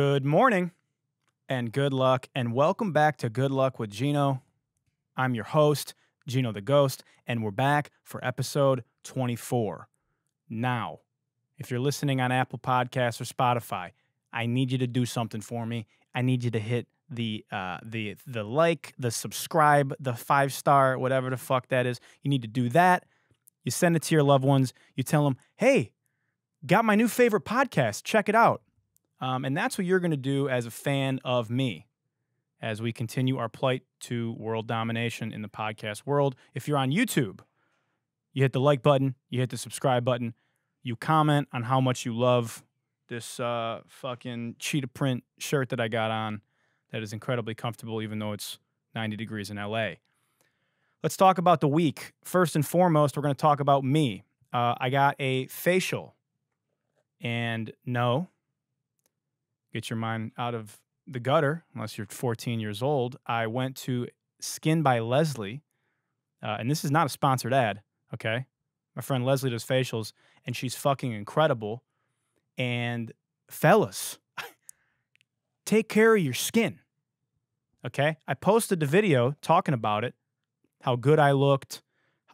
Good morning and good luck, and welcome back to Good Luck with Gino. I'm your host, Gino the Ghost, and we're back for episode 24. Now, if you're listening on Apple Podcasts or Spotify, I need you to do something for me. I need you to hit the like, the subscribe, the 5-star, whatever the fuck that is. You need to do that. You send it to your loved ones. You tell them, hey, got my new favorite podcast. Check it out. And that's what you're going to do as a fan of me as we continue our plight to world domination in the podcast world. If you're on YouTube, you hit the like button, you hit the subscribe button, you comment on how much you love this fucking cheetah print shirt that I got on that is incredibly comfortable even though it's 90 degrees in LA. Let's talk about the week. First and foremost, we're going to talk about me. I got a facial. And no, get your mind out of the gutter, unless you're 14 years old. I went to Skin by Leslie, and this is not a sponsored ad, okay? My friend Leslie does facials, and she's fucking incredible. And fellas, take care of your skin, okay? I posted the video talking about it, how good I looked,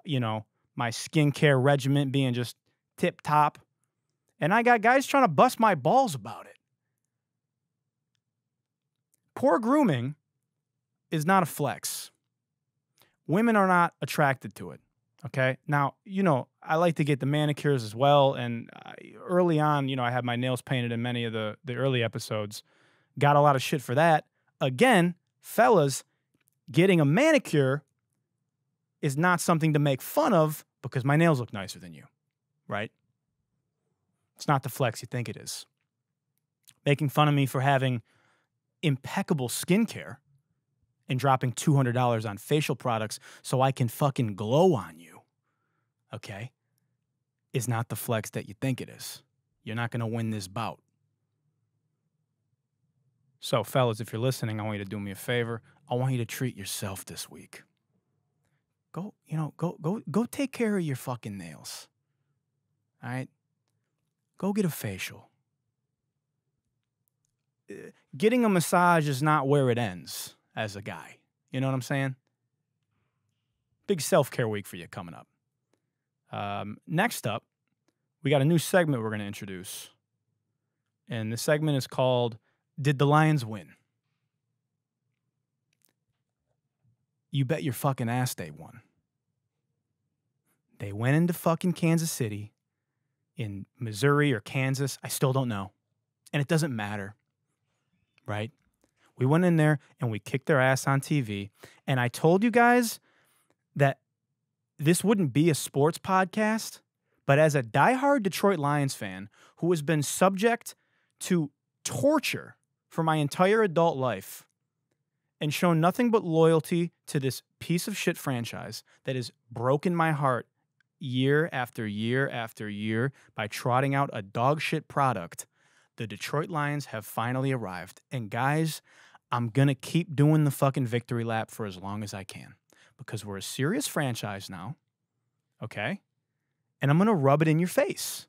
you know, my skincare regimen being just tip-top. And I got guys trying to bust my balls about it. Poor grooming is not a flex. Women are not attracted to it, okay? Now, you know, I like to get the manicures as well, and early on, you know, I had my nails painted in many of the early episodes. Got a lot of shit for that. Again, fellas, getting a manicure is not something to make fun of because my nails look nicer than you, right? It's not the flex you think it is. Making fun of me for having impeccable skincare and dropping $200 on facial products so I can fucking glow on you, okay, is not the flex that you think it is. You're not going to win this bout. So, fellas, if you're listening, I want you to do me a favor. I want you to treat yourself this week. Go take care of your fucking nails. All right? Go get a facial. Getting a massage is not where it ends as a guy. You know what I'm saying? Big self-care week for you coming up. Next up, we got a new segment we're going to introduce. And the segment is called, Did the Lions Win? You bet your fucking ass they won. They went into fucking Kansas City, in Missouri or Kansas, I still don't know. And it doesn't matter, right? We went in there and we kicked their ass on TV. And I told you guys that this wouldn't be a sports podcast, but as a diehard Detroit Lions fan who has been subject to torture for my entire adult life and shown nothing but loyalty to this piece of shit franchise that has broken my heart year after year after year by trotting out a dog shit product, the Detroit Lions have finally arrived. And guys, I'm going to keep doing the fucking victory lap for as long as I can because we're a serious franchise now, okay? And I'm going to rub it in your face.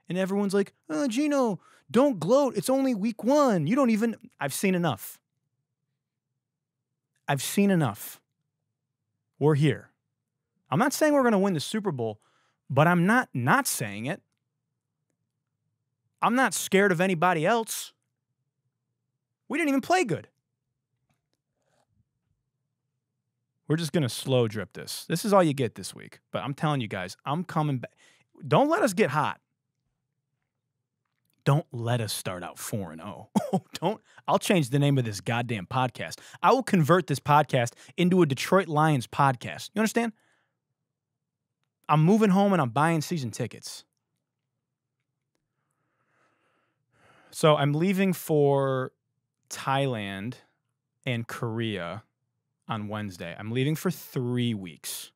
And everyone's like, oh, Gino, don't gloat. It's only week 1. You don't even... I've seen enough. I've seen enough. We're here. I'm not saying we're going to win the Super Bowl, but I'm not saying it. I'm not scared of anybody else. We didn't even play good. We're just going to slow drip this. This is all you get this week. But I'm telling you guys, I'm coming back. Don't let us get hot. Don't let us start out 4-0. Don't. I'll change the name of this goddamn podcast. I will convert this podcast into a Detroit Lions podcast. You understand? I'm moving home and I'm buying season tickets. So I'm leaving for Thailand and Korea on Wednesday. I'm leaving for 3 weeks.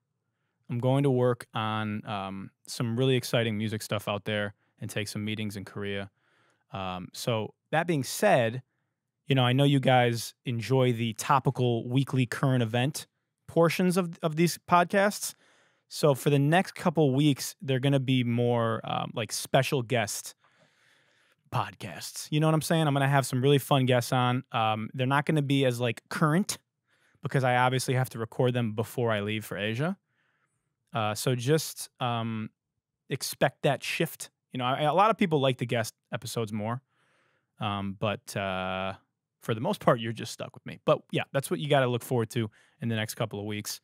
I'm going to work on some really exciting music stuff out there and take some meetings in Korea. So that being said, you know, I know you guys enjoy the topical weekly current event portions of these podcasts. So for the next couple weeks, they're going to be more like special guest podcasts. You know what I'm saying? I'm going to have some really fun guests on. They're not going to be as like current because I obviously have to record them before I leave for Asia. So just expect that shift. You know, a lot of people like the guest episodes more. But for the most part, you're just stuck with me. But yeah, that's what you got to look forward to in the next couple of weeks.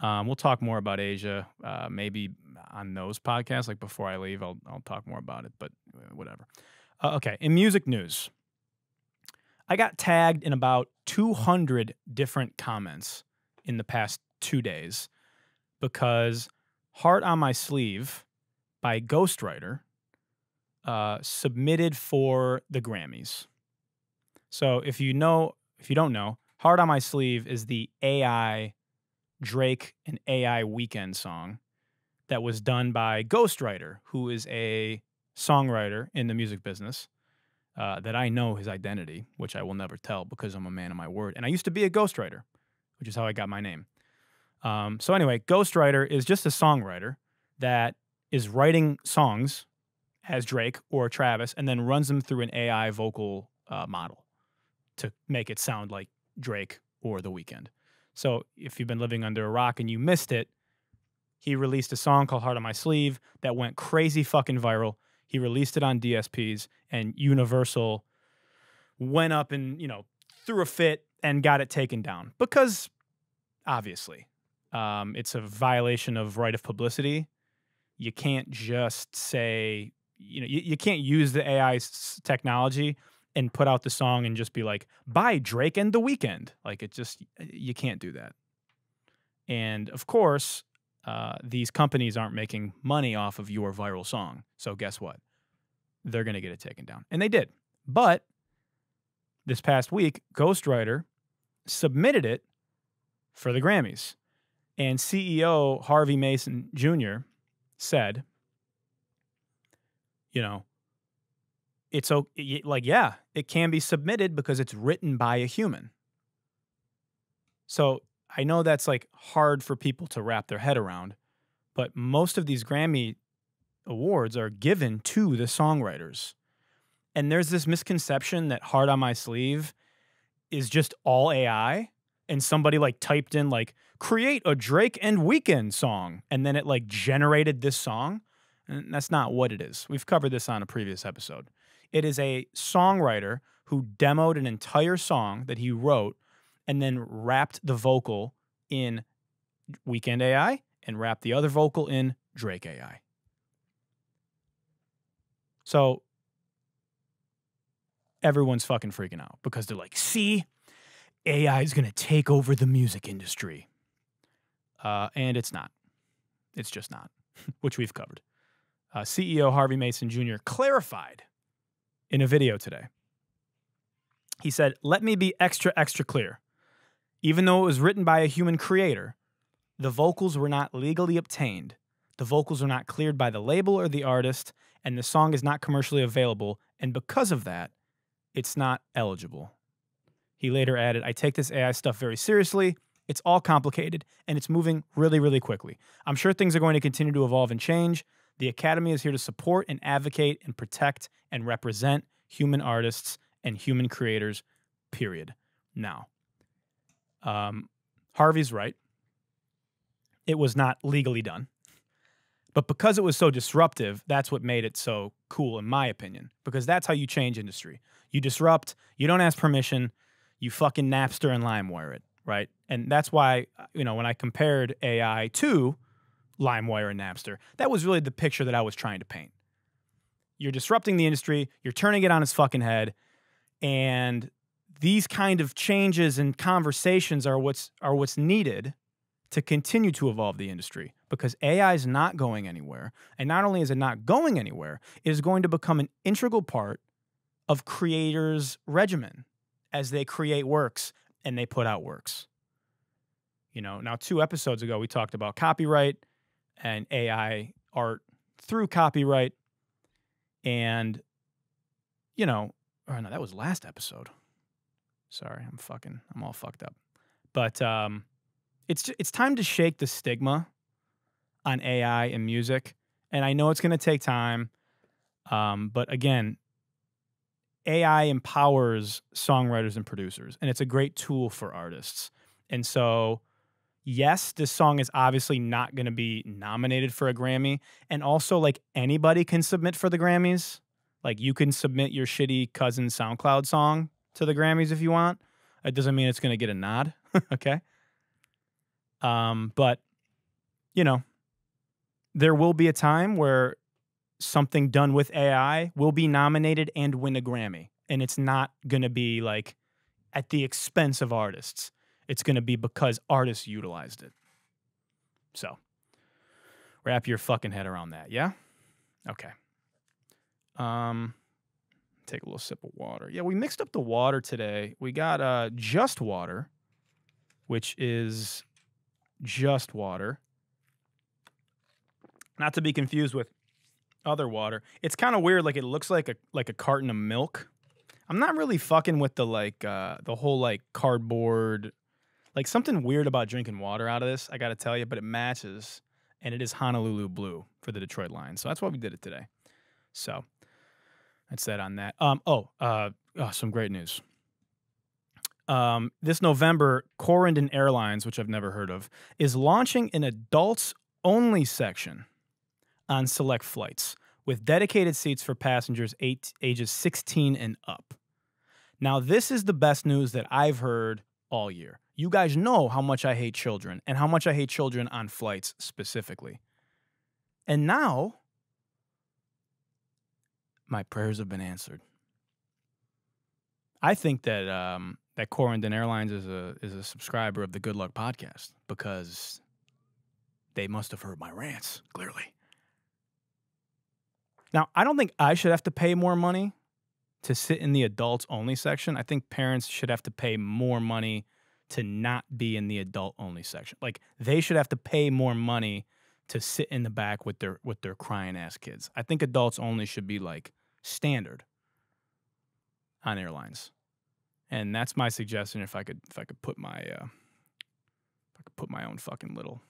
We'll talk more about Asia, maybe on those podcasts. Like before I leave, I'll talk more about it. But whatever. Okay, in music news, I got tagged in about 200 different comments in the past 2 days because "Heart on My Sleeve" by Ghostwriter submitted for the Grammys. So if you don't know, "Heart on My Sleeve" is the AI Drake and AI Weeknd song that was done by Ghostwriter, who is a songwriter in the music business that I know his identity, which I will never tell because I'm a man of my word. And I used to be a ghostwriter, which is how I got my name. So anyway, Ghostwriter is just a songwriter that is writing songs as Drake or Travis and then runs them through an AI vocal model to make it sound like Drake or The Weeknd. So if you've been living under a rock and you missed it, he released a song called "Heart on My Sleeve" that went crazy fucking viral. He released it on DSPs, and Universal went up and, threw a fit and got it taken down because, obviously, it's a violation of right of publicity. You can't just say, you can't use the AI technology and put out the song and just be like, "by Drake and The Weeknd." Like, you can't do that. And of course, these companies aren't making money off of your viral song. So guess what? They're going to get it taken down. And they did. But this past week, Ghostwriter submitted it for the Grammys. And CEO Harvey Mason Jr. said, it's it can be submitted because it's written by a human. So I know that's like hard for people to wrap their head around, but most of these Grammy awards are given to the songwriters. And there's this misconception that "Heart on My Sleeve" is just all AI, and somebody like typed in like "create a Drake and Weeknd song," and then it like generated this song. And that's not what it is. We've covered this on a previous episode. It is a songwriter who demoed an entire song that he wrote and then wrapped the vocal in Weeknd AI and wrapped the other vocal in Drake AI. So everyone's fucking freaking out because they're like, see, AI is going to take over the music industry. And it's not. It's just not, which we've covered. CEO Harvey Mason Jr. clarified in a video today. He said, "Let me be extra, extra clear. Even though it was written by a human creator, the vocals were not legally obtained. The vocals are not cleared by the label or the artist, and the song is not commercially available, and because of that, it's not eligible." He later added, "I take this AI stuff very seriously. It's all complicated, and it's moving really, really quickly. I'm sure things are going to continue to evolve and change. The Academy is here to support and advocate and protect and represent human artists and human creators, period." Now, Harvey's right. It was not legally done. But because it was so disruptive, that's what made it so cool, in my opinion. Because that's how you change industry. You disrupt, you don't ask permission, you fucking Napster and LimeWire it, right? And that's why, when I compared AI to LimeWire and Napster, that was really the picture that I was trying to paint. You're disrupting the industry, you're turning it on its fucking head, and these kind of changes and conversations are what's needed to continue to evolve the industry, because AI is not going anywhere. And not only is it not going anywhere, it is going to become an integral part of creators' regimen as they create works and they put out works. Now 2 episodes ago, we talked about copyright and AI art through copyright. And, that was last episode. Sorry, I'm all fucked up. But it's time to shake the stigma on AI and music. And I know it's going to take time. But again, AI empowers songwriters and producers, and it's a great tool for artists. And so, yes, this song is obviously not going to be nominated for a Grammy. And also, like, anybody can submit for the Grammys. Like, you can submit your shitty cousin SoundCloud song to the Grammys if you want. It doesn't mean it's going to get a nod. Okay. But, you know, there will be a time where something done with AI will be nominated and win a Grammy. And it's not going to be like at the expense of artists. It's going to be because artists utilized it. So wrap your fucking head around that. Yeah. Okay. Take a little sip of water. Yeah. We mixed up the water today. We got, just water, which is just water. Not to be confused with other water. It's kind of weird. Like, it looks like a carton of milk. I'm not really fucking with the the whole like cardboard, like something weird about drinking water out of this. I got to tell you, but it matches, and it is Honolulu blue for the Detroit Lions. So that's why we did it today. So that's that on that. Some great news. This November, Corendon Airlines, which I've never heard of, is launching an adults only section on select flights with dedicated seats for passengers ages 16 and up. Now, this is the best news that I've heard all year. You guys know how much I hate children and how much I hate children on flights specifically. And now, my prayers have been answered. I think that that Corendon Airlines is a subscriber of the Good Luck podcast because they must have heard my rants, clearly. Now, I don't think I should have to pay more money to sit in the adults only section. I think parents should have to pay more money to not be in the adult only section. Like, they should have to pay more money to sit in the back with their crying ass kids. I think adults only should be like standard on airlines. And that's my suggestion. If I could put my own fucking little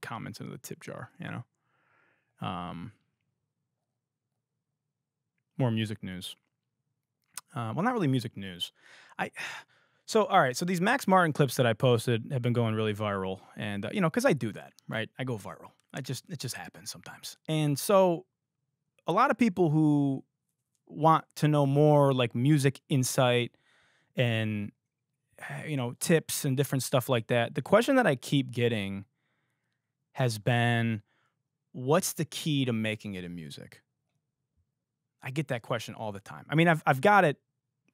comments into the tip jar, you know. More music news. Well, not really music news. All right. So these Max Martin clips that I posted have been going really viral, and you know, because I do that, right? I go viral. It just happens sometimes. And so, a lot of people who want to know more, like music insight and tips and different stuff like that. The question that I keep getting has been, "What's the key to making it in music?" I get that question all the time. I mean, I've got it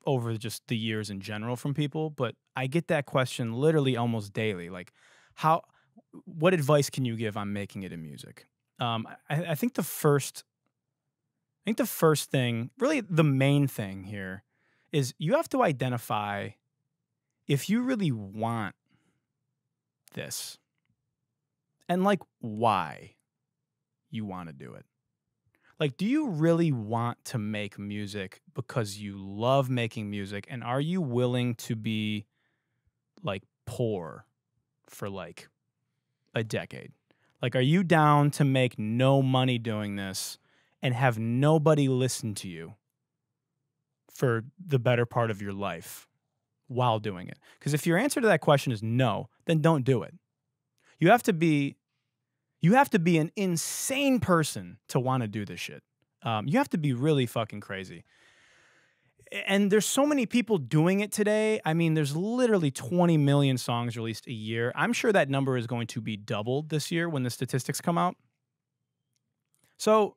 over just the years in general from people, but I get that question literally almost daily. Like, what advice can you give on making it in music? I think the first thing, really the main thing here, is you have to identify if you really want this and like why you want to do it. Like, do you really want to make music because you love making music? And are you willing to be, like, poor for, like, a decade? Like, are you down to make no money doing this and have nobody listen to you for the better part of your life while doing it? Because if your answer to that question is no, then don't do it. You have to be an insane person to want to do this shit. You have to be really fucking crazy. And there's so many people doing it today. I mean, there's literally 20 million songs released a year. I'm sure that number is going to be doubled this year when the statistics come out. So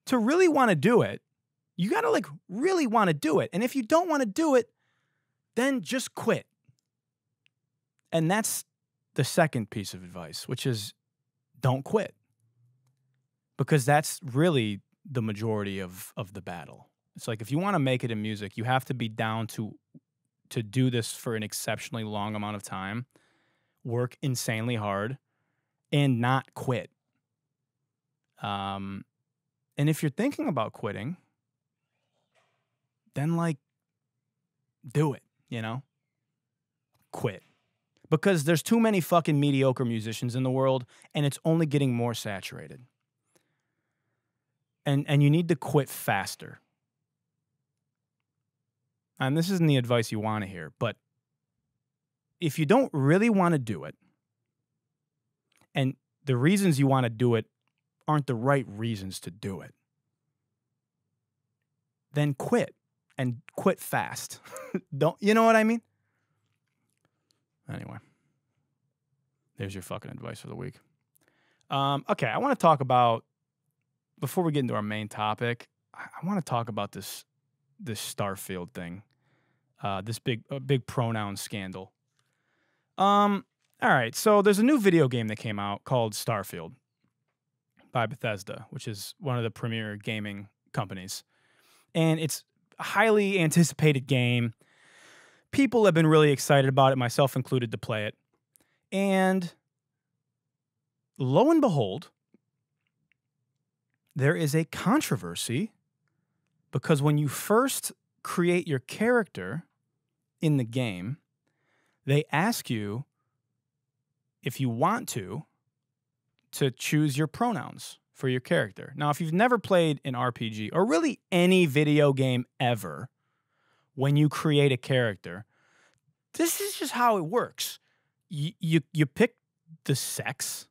to really want to do it, you got to like really want to do it. And if you don't want to do it, then just quit. And that's the second piece of advice, which is don't quit. Because that's really the majority of the battle. It's like, if you want to make it in music, you have to be down to do this for an exceptionally long amount of time, work insanely hard, and not quit. And if you're thinking about quitting, then like, do it, quit. Because there's too many fucking mediocre musicians in the world, and it's only getting more saturated. And you need to quit faster. and this isn't the advice you want to hear, but if you don't really want to do it, and the reasons you want to do it aren't the right reasons to do it, then quit, and quit fast. Don't, you know what I mean? Anyway, there's your fucking advice for the week. Okay, I want to talk about, before we get into our main topic, I want to talk about this Starfield thing, this big pronoun scandal. All right, so there's a new video game that came out called Starfield by Bethesda, which is one of the premier gaming companies. And it's a highly anticipated game. People have been really excited about it, myself included, to play it. And lo and behold, there is a controversy because when you first create your character in the game, they ask you, if you want to choose your pronouns for your character. Now, if you've never played an RPG or really any video game ever, when you create a character, this is just how it works. You pick the sex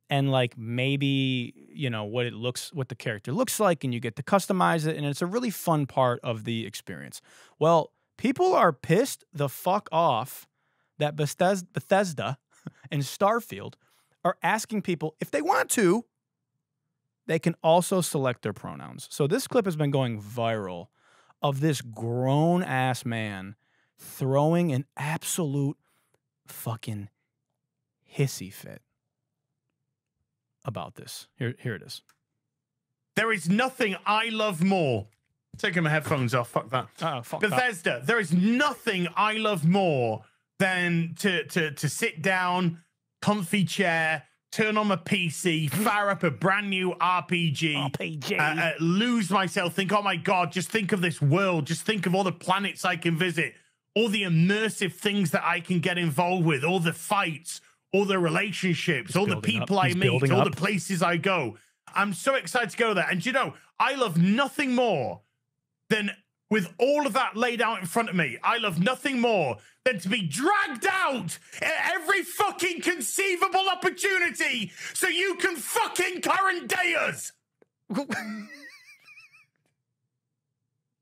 and like maybe, you know, what the character looks like, and you get to customize it, and it's a really fun part of the experience. Well, people are pissed the fuck off that Bethesda and Starfield are asking people, if they want to, they can also select their pronouns. So this clip has been going viral of this grown-ass man throwing an absolute fucking hissy fit about this. Here it is. There is nothing I love more. Taking my headphones off. Fuck that. Oh, fuck Bethesda. There is nothing I love more than to sit down, comfy chair, turn on my PC, fire up a brand new RPG, lose myself, think, oh my God, just think of this world. Just think of all the planets I can visit, all the immersive things that I can get involved with, all the fights, all the relationships, all the people I meet, all the places I go. I'm so excited to go there. And you know, I love nothing more than, with all of that laid out in front of me, I love nothing more than to be dragged out at every fucking conceivable opportunity so you can fucking current day us.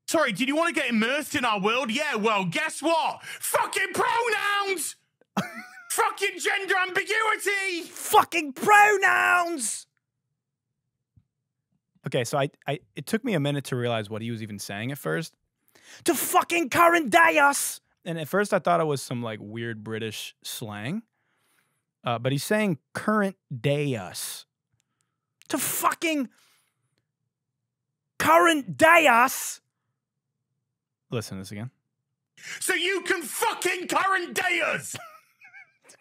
Sorry, did you want to get immersed in our world? Yeah, well, guess what? Fucking pronouns! Fucking gender ambiguity! Fucking pronouns! Okay, so it took me a minute to realize what he was even saying at first. To fucking current day us! And at first I thought it was some like weird British slang. But he's saying current day us. To fucking current day us! Listen to this again. So you can fucking current day us!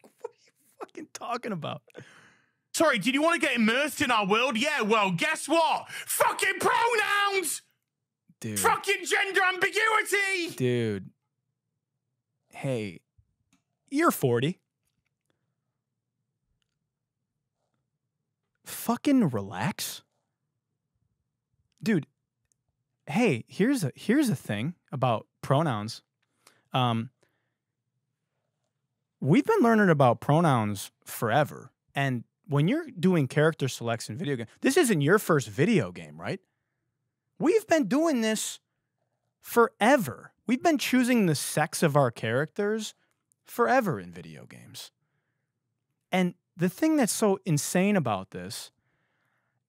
What are you fucking talking about? Sorry, did you want to get immersed in our world? Yeah, well, guess what? Fucking pronouns! Dude. Fucking gender ambiguity! Dude. Hey, you're 40. Fucking relax. Dude, hey, here's a thing about pronouns. We've been learning about pronouns forever, and when you're doing character selection video game, this isn't your first video game, right? We've been doing this forever. We've been choosing the sex of our characters forever in video games. And the thing that's so insane about this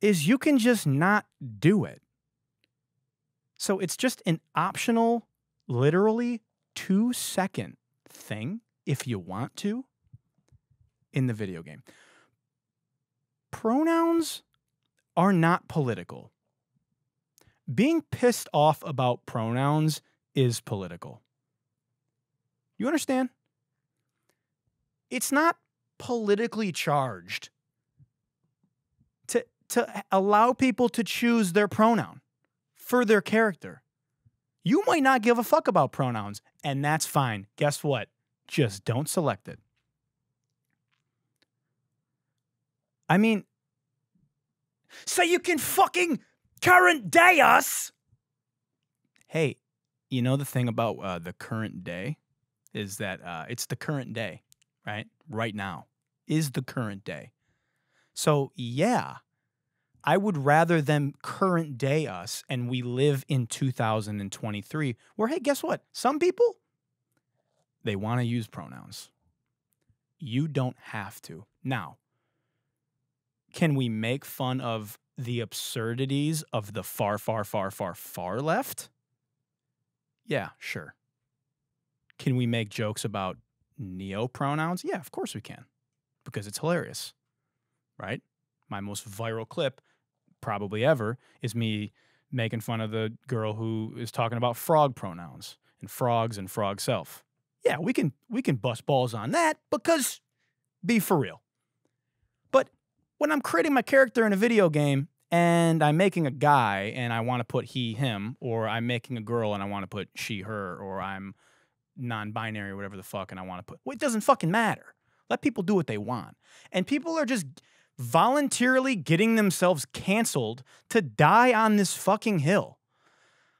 is you can just not do it. So it's just an optional, literally 2-second thing if you want to in the video game. Pronouns are not political. Being pissed off about pronouns is political. You understand? It's not politically charged to allow people to choose their pronoun for their character. You might not give a fuck about pronouns, and that's fine. Guess what? Just don't select it. I mean, so you can fucking current day us? Hey, You know, the thing about the current day is that it's the current day, right? Right now is the current day. So, yeah, I would rather them current day us and we live in 2023 where, hey, guess what? Some people, they want to use pronouns. You don't have to. Now, can we make fun of the absurdities of the far, far, far, far, far left? Yeah, sure. Can we make jokes about neo-pronouns? Yeah, of course we can, because it's hilarious, right? My most viral clip, probably ever, is me making fun of the girl who is talking about frog pronouns and frog self. Yeah, we can bust balls on that because, be for real. But when I'm creating my character in a video game and I'm making a guy and I want to put he, him, or I'm making a girl and I want to put she, her, or I'm non-binary or whatever the fuck and I want to put, well, it doesn't fucking matter. Let people do what they want. And people are just voluntarily getting themselves canceled to die on this fucking hill.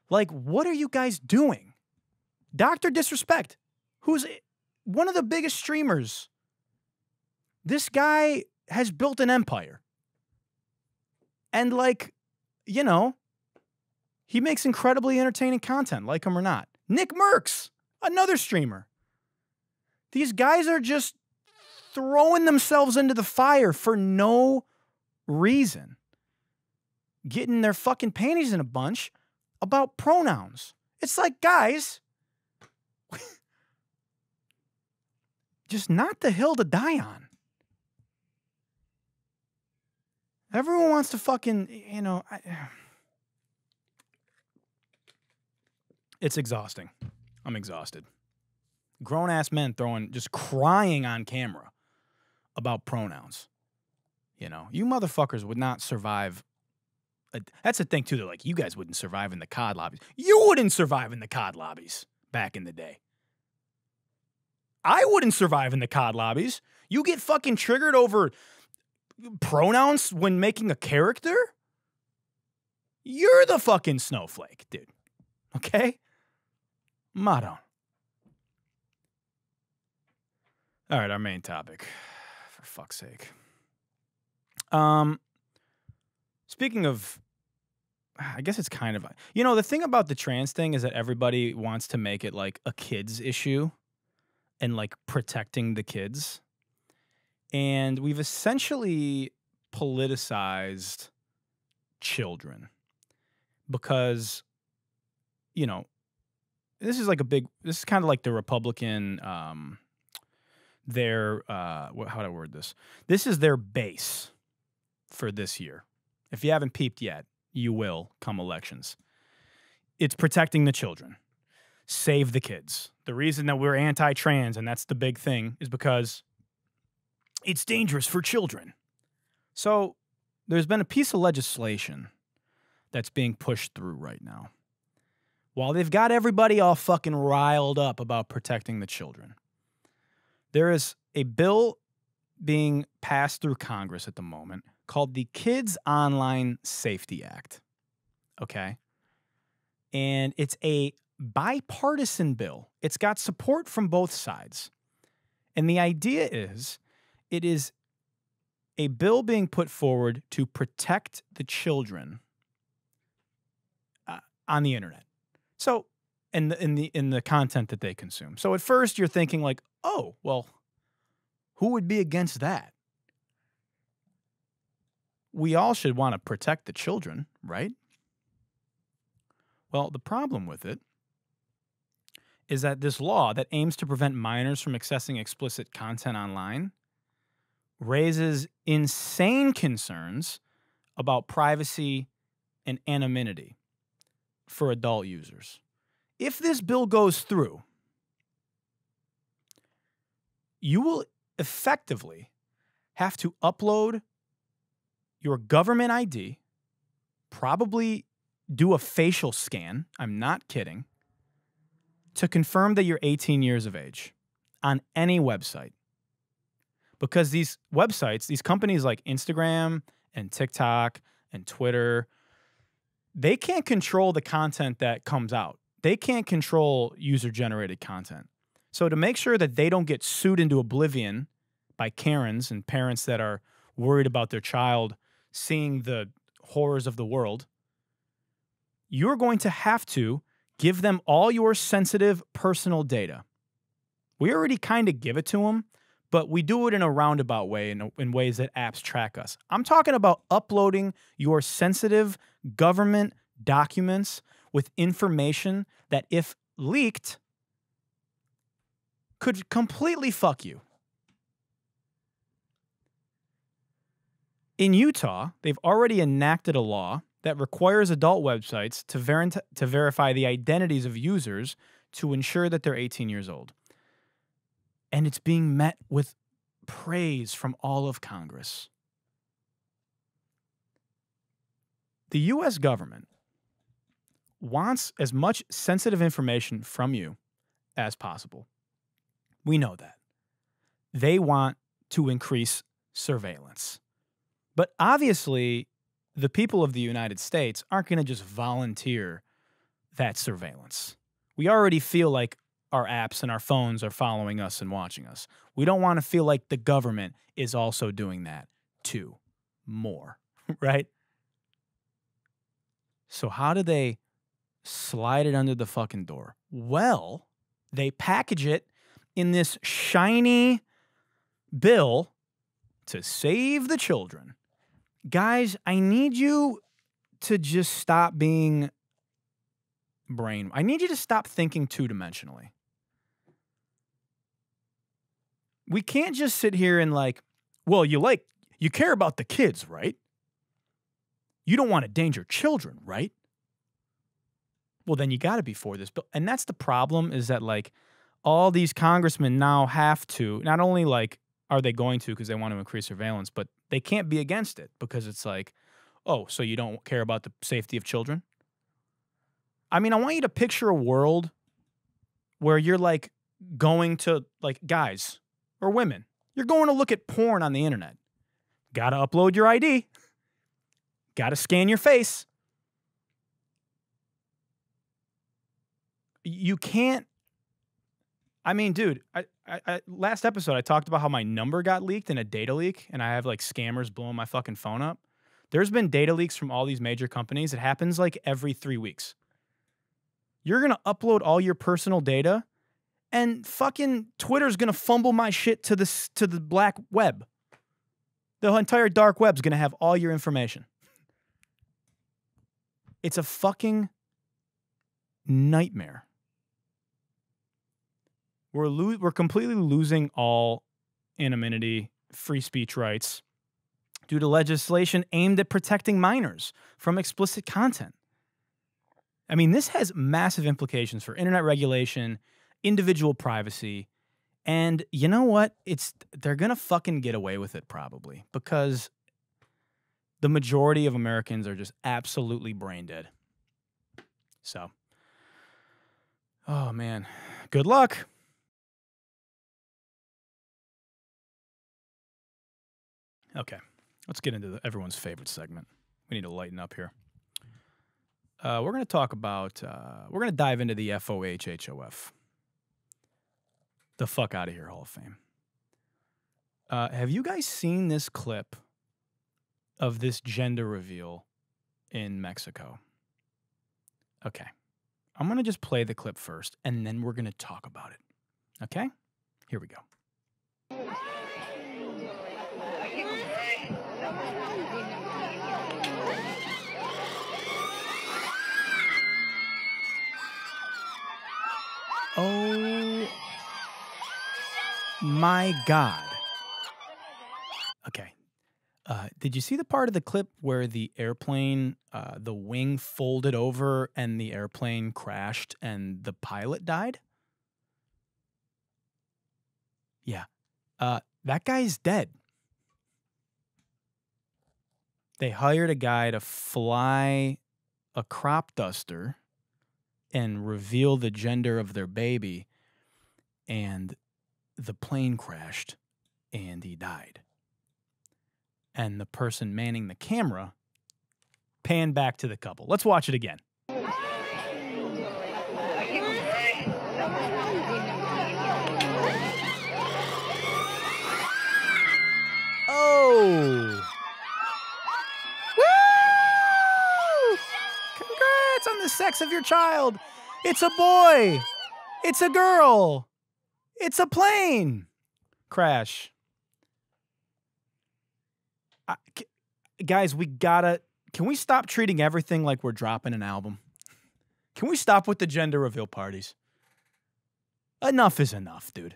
Like, what are you guys doing? Dr. Disrespect, who's one of the biggest streamers. This guy has built an empire. And like, you know, he makes incredibly entertaining content, like him or not. Nick Merckx, another streamer. These guys are just throwing themselves into the fire for no reason. Getting their fucking panties in a bunch about pronouns. It's like, guys, just not the hill to die on. Everyone wants to fucking, you know, it's exhausting. I'm exhausted. Grown-ass men just crying on camera about pronouns. You know, you motherfuckers would not survive. That's the thing, too. They're like, you guys wouldn't survive in the COD lobbies. You wouldn't survive in the COD lobbies back in the day. I wouldn't survive in the COD lobbies. You get fucking triggered over pronouns when making a character? You're the fucking snowflake, dude. Okay? Maron. All right, our main topic. For fuck's sake. Speaking of, I guess it's kind of, you know, the thing about the trans thing is that everybody wants to make it like a kids issue and like protecting the kids. And we've essentially politicized children because, you know, this is kind of like the Republican, how do I word this? This is their base for this year. If you haven't peeped yet, you will come elections. It's protecting the children. Save the kids. The reason that we're anti-trans, and that's the big thing, is because it's dangerous for children. So there's been a piece of legislation that's being pushed through right now. While they've got everybody all fucking riled up about protecting the children, there is a bill being passed through Congress at the moment called the Kids Online Safety Act. Okay? And it's a bipartisan bill. It's got support from both sides. And the idea is, it is a bill being put forward to protect the children on the internet. So, in the content that they consume. So at first you're thinking like, oh, well, who would be against that? We all should want to protect the children, right? Well, the problem with it is that this law that aims to prevent minors from accessing explicit content online raises insane concerns about privacy and anonymity for adult users. If this bill goes through, you will effectively have to upload your government ID, probably do a facial scan, I'm not kidding, to confirm that you're 18 years of age on any website. Because these websites, these companies like Instagram and TikTok and Twitter, they can't control the content that comes out. they can't control user-generated content. So to make sure that they don't get sued into oblivion by Karens and parents that are worried about their child seeing the horrors of the world, you're going to have to give them all your sensitive personal data. We already kind of give it to them, but we do it in a roundabout way, in ways that apps track us. I'm talking about uploading your sensitive government documents with information that, if leaked, could completely fuck you. In Utah, they've already enacted a law that requires adult websites to verify the identities of users to ensure that they're 18 years old. And it's being met with praise from all of Congress. The U.S. government wants as much sensitive information from you as possible. We know that. They want to increase surveillance. But obviously, the people of the United States aren't going to just volunteer that surveillance. We already feel like our apps and our phones are following us and watching us. We don't want to feel like the government is also doing that too. More, right? So how do they slide it under the fucking door? Well, they package it in this shiny bill to save the children. Guys, I need you to just stop being I need you to stop thinking two-dimensionally. We can't just sit here and well, you care about the kids, right? You don't want to endanger children, right? Well, then you got to be for this bill. And that's the problem, is that all these congressmen now have to, not only are they going to because they want to increase surveillance, but they can't be against it because it's oh, so you don't care about the safety of children? I mean, I want you to picture a world where you're going to guys or women, you're going to look at porn on the internet. Got to upload your ID. Got to scan your face. You can't. I mean, dude, last episode I talked about how my number got leaked in a data leak, and I have scammers blowing my fucking phone up. There's been data leaks from all these major companies. It happens every 3 weeks. You're going to upload all your personal data, and fucking Twitter's going to fumble my shit to the black web. The entire dark web's going to have all your information. It's a fucking nightmare. We're completely losing all anonymity, free speech rights due to legislation aimed at protecting minors from explicit content. I mean, this has massive implications for internet regulation, individual privacy, and you know what? They're gonna fucking get away with it probably because the majority of Americans are just absolutely brain dead. So, oh man, good luck. Okay, let's get into everyone's favorite segment. We need to lighten up here. We're going to talk about, we're going to dive into the FOHHOF. The fuck out of here, Hall of Fame. Have you guys seen this clip of this gender reveal in Mexico? Okay. I'm going to just play the clip first, and then we're going to talk about it. Okay? Here we go. Oh my God. Okay. Did you see the part of the clip where the airplane, the wing folded over and the airplane crashed and the pilot died? Yeah. That guy's dead. They hired a guy to fly a crop duster and reveal the gender of their baby, and the plane crashed and he died. And the person manning the camera panned back to the couple. Let's watch it again. sex of your child. It's a boy. It's a girl. It's a plane crash. Guys, can we stop treating everything like we're dropping an album? Can we stop with the gender reveal parties? Enough is enough, dude.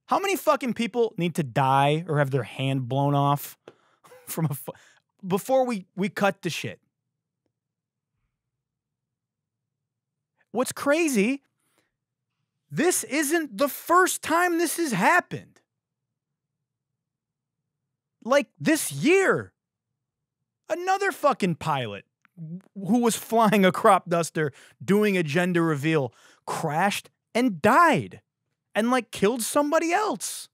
How many fucking people need to die or have their hand blown off from before we cut the shit? What's crazy, this isn't the first time this has happened. Like this year, another fucking pilot who was flying a crop duster doing a gender reveal crashed and died and like killed somebody else.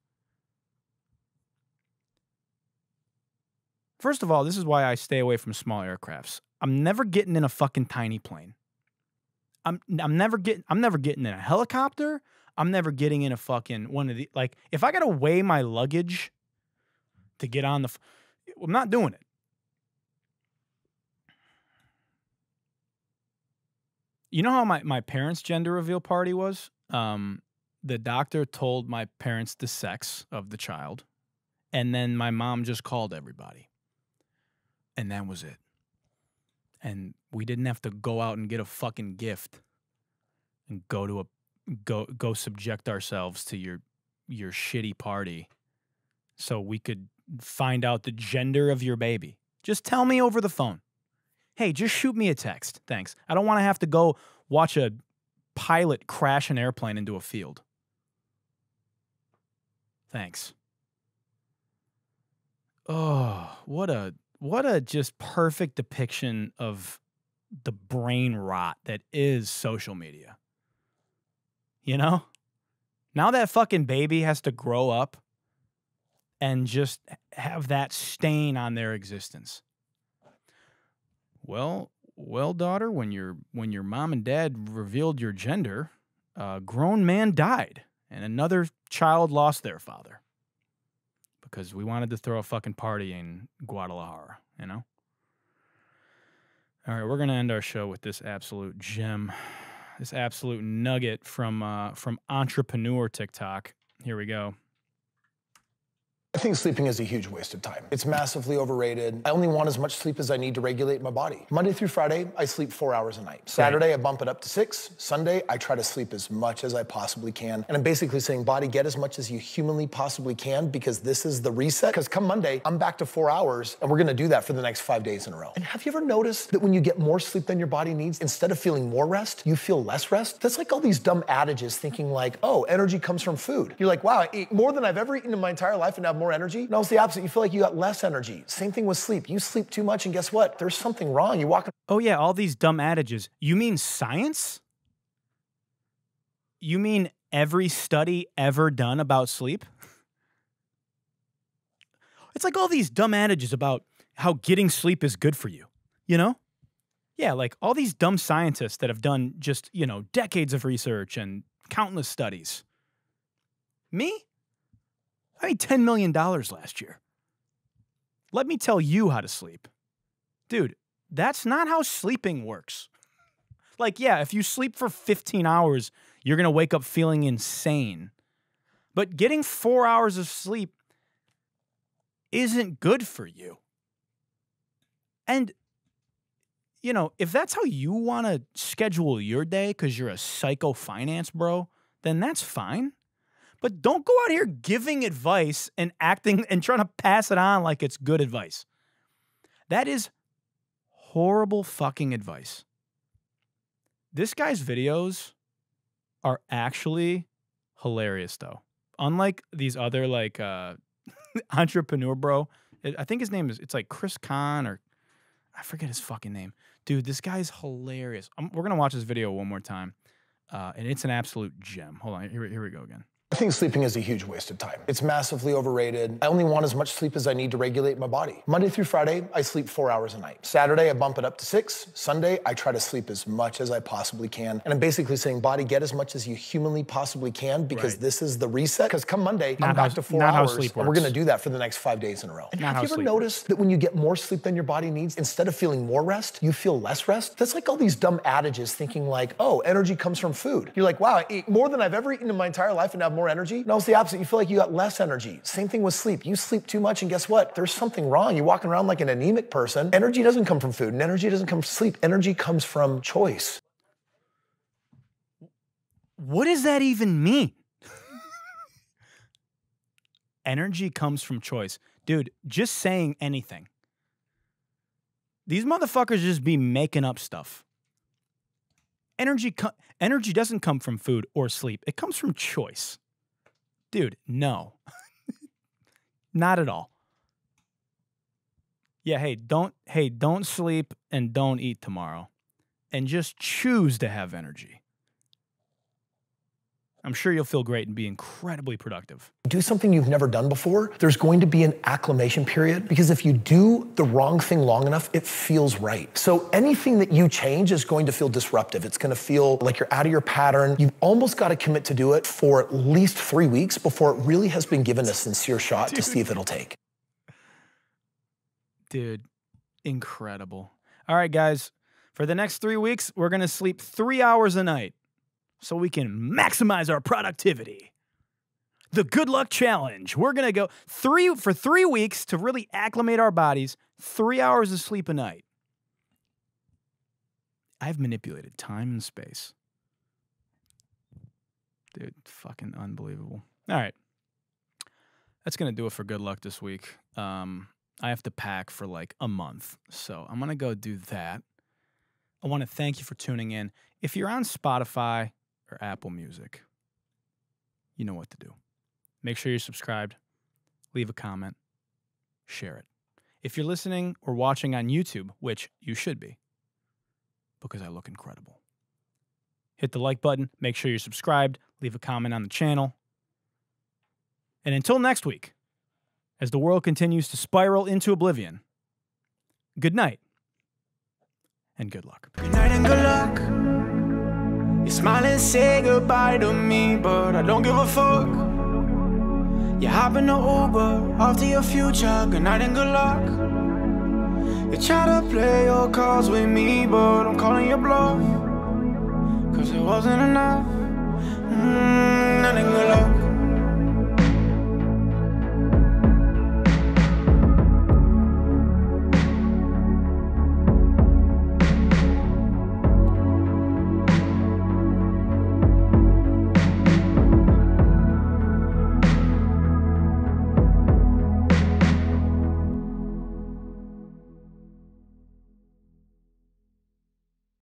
First of all, this is why I stay away from small aircrafts. I'm never getting in a fucking tiny plane. I'm never getting in a helicopter. I'm never getting in a fucking one of the, like, if I gotta weigh my luggage to get on I'm not doing it. You know how my parents' gender reveal party was? The doctor told my parents the sex of the child, and then my mom just called everybody. And that was it. And we didn't have to go out and get a fucking gift and go subject ourselves to your shitty party so we could find out the gender of your baby. Just tell me over the phone. Hey, just shoot me a text. Thanks. I don't want to have to go watch a pilot crash an airplane into a field. Thanks. Oh, what a just perfect depiction of the brain rot that is social media. You know? Now that fucking baby has to grow up and just have that stain on their existence. Well, daughter, when your mom and dad revealed your gender, a grown man died and another child lost their father because we wanted to throw a fucking party in Guadalajara, you know? All right, we're going to end our show with this absolute gem, this absolute nugget from Entrepreneur TikTok. Here we go. I think sleeping is a huge waste of time. It's massively overrated. I only want as much sleep as I need to regulate my body. Monday through Friday, I sleep 4 hours a night. Saturday, I bump it up to 6. Sunday, I try to sleep as much as I possibly can. And I'm basically saying, body, get as much as you humanly possibly can because this is the reset. Because come Monday, I'm back to 4 hours and we're gonna do that for the next 5 days in a row. And have you ever noticed that when you get more sleep than your body needs, instead of feeling more rest, you feel less rest? That's like all these dumb adages thinking like, oh, energy comes from food. You're like, wow, I ate more than I've ever eaten in my entire life and have more energy. No, it's the opposite. You feel like you got less energy. Same thing with sleep. You sleep too much and guess what? There's something wrong. You walk. Oh yeah, all these dumb adages. You mean science? You mean every study ever done about sleep? It's like all these dumb adages about how getting sleep is good for you, you know? Yeah, like all these dumb scientists that have done just, you know, decades of research and countless studies. Me? I made $10 million last year. Let me tell you how to sleep. Dude, that's not how sleeping works. Like, yeah, if you sleep for 15 hours, you're going to wake up feeling insane. But getting 4 hours of sleep isn't good for you. And, you know, if that's how you want to schedule your day because you're a psycho finance bro, then that's fine. But don't go out here giving advice and acting and trying to pass it on like it's good advice. That is horrible fucking advice. This guy's videos are actually hilarious, though. Unlike these other, like, entrepreneur bro. I think his name is, it's like Chris Kahn or I forget his fucking name. Dude, this guy's hilarious. We're going to watch this video one more time. And it's an absolute gem. Hold on. Here we go again. I think sleeping is a huge waste of time. It's massively overrated. I only want as much sleep as I need to regulate my body. Monday through Friday, I sleep 4 hours a night. Saturday, I bump it up to 6. Sunday, I try to sleep as much as I possibly can. And I'm basically saying, body, get as much as you humanly possibly can, because this is the reset. Because come Monday, I'm back to 4 hours, and we're gonna do that for the next 5 days in a row. And have you ever noticed that when you get more sleep than your body needs, instead of feeling more rest, you feel less rest? That's like all these dumb adages thinking like, oh, energy comes from food. You're like, wow, I ate more than I've ever eaten in my entire life and have more energy. No, it's the opposite. You feel like you got less energy. Same thing with sleep. You sleep too much and guess what? There's something wrong. You're walking around like an anemic person. Energy doesn't come from food and energy doesn't come from sleep. Energy comes from choice. What does that even mean? Energy comes from choice. Dude, just saying anything. These motherfuckers just be making up stuff. Energy doesn't come from food or sleep. It comes from choice. Dude, no. Not at all. Yeah, hey, don't sleep and don't eat tomorrow. And just choose to have energy. I'm sure you'll feel great and be incredibly productive. Do something you've never done before, there's going to be an acclimation period, because if you do the wrong thing long enough, it feels right. So anything that you change is going to feel disruptive. It's going to feel like you're out of your pattern. You've almost got to commit to do it for at least 3 weeks before it really has been given a sincere shot to see if it'll take. Dude, incredible. All right, guys, for the next 3 weeks, we're going to sleep 3 hours a night, so we can maximize our productivity. The Good Luck Challenge. We're going to go for 3 weeks to really acclimate our bodies, 3 hours of sleep a night. I've manipulated time and space. Dude, fucking unbelievable. All right. That's going to do it for Good Luck this week. I have to pack for like a month, so I'm going to go do that. I want to thank you for tuning in. If you're on Spotify or Apple Music, you know what to do. Make sure you're subscribed, leave a comment, share it. If you're listening or watching on YouTube, which you should be, because I look incredible, hit the like button, make sure you're subscribed, leave a comment on the channel. And until next week, as the world continues to spiral into oblivion, good night and good luck. Good night and good luck. You smile and say goodbye to me, but I don't give a fuck. You hop in the Uber, off to your future. Good night and good luck. You try to play your cards with me, but I'm calling your bluff, 'cause it wasn't enough. Night and good luck.